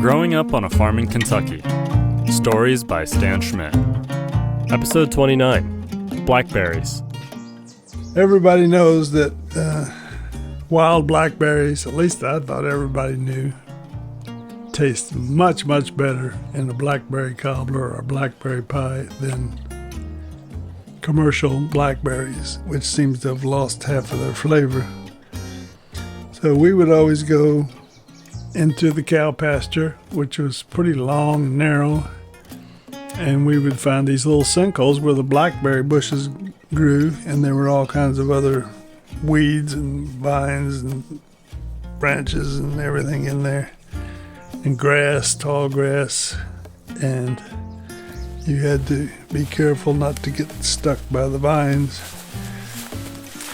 Growing Up on a Farm in Kentucky. Stories by Stan Schmidt. Episode 29. Blackberries. Everybody knows that wild blackberries, at least I thought everybody knew, taste much, much better in a blackberry cobbler or a blackberry pie than commercial blackberries, which seems to have lost half of their flavor. So we would always go into the cow pasture, which was pretty long and narrow, and we would find these little sinkholes where the blackberry bushes grew, and there were all kinds of other weeds and vines and branches and everything in there, and grass, tall grass, and you had to be careful not to get stuck by the vines.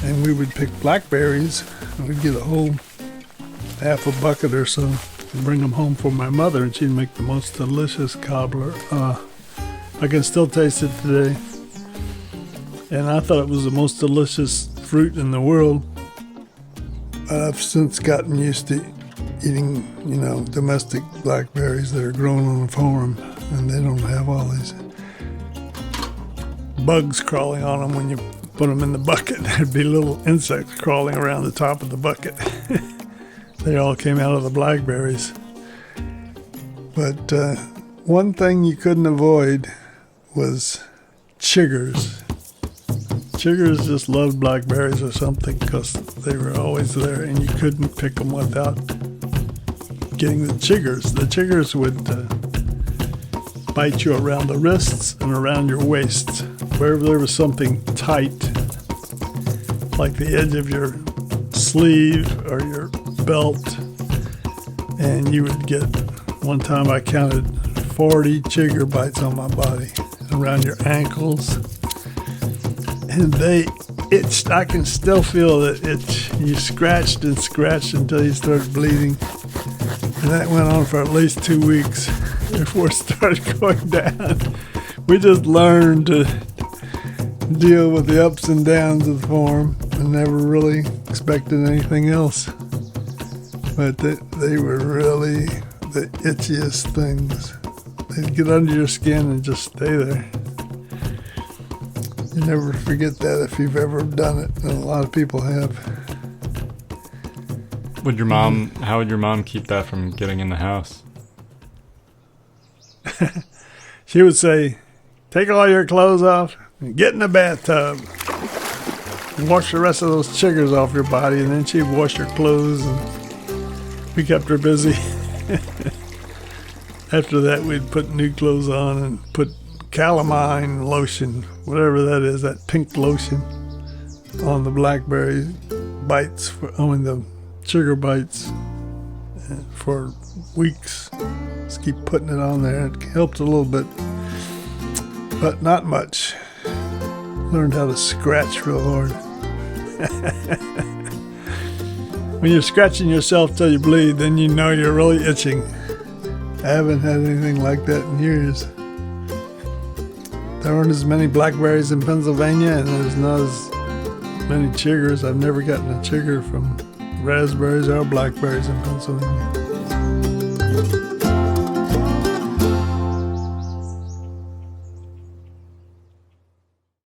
And we would pick blackberries, and we'd get a whole half a bucket or so and bring them home for my mother, and she'd make the most delicious cobbler. I can still taste it today, and I thought it was the most delicious fruit in the world. I've since gotten used to eating, domestic blackberries that are grown on a farm, and they don't have all these bugs crawling on them. When you put them in the bucket, there'd be little insects crawling around the top of the bucket. They all came out of the blackberries. But one thing you couldn't avoid was chiggers. Chiggers just loved blackberries or something because they were always there, and you couldn't pick them without getting the chiggers. The chiggers would bite you around the wrists and around your waist. Wherever there was something tight, like the edge of your sleeve or your belt, and you would get, one time I counted 40 chigger bites on my body, around your ankles, and they itched. I can still feel that itch. You scratched and scratched until you started bleeding, and that went on for at least 2 weeks before it started going down. We just learned to deal with the ups and downs of the farm and never really expected anything else. But they were really the itchiest things. They'd get under your skin and just stay there. You never forget that if you've ever done it, and a lot of people have. How would your mom keep that from getting in the house? She would say, take all your clothes off and get in the bathtub and wash the rest of those chiggers off your body, and then she'd wash your clothes, and we kept her busy. After that, we'd put new clothes on and put calamine lotion, whatever that is, that pink lotion, on the blackberry bites, the chigger bites, for weeks. Just keep putting it on there. It helped a little bit, but not much. Learned how to scratch real hard. When you're scratching yourself till you bleed, then you know you're really itching. I haven't had anything like that in years. There aren't as many blackberries in Pennsylvania, and there's not as many chiggers. I've never gotten a chigger from raspberries or blackberries in Pennsylvania.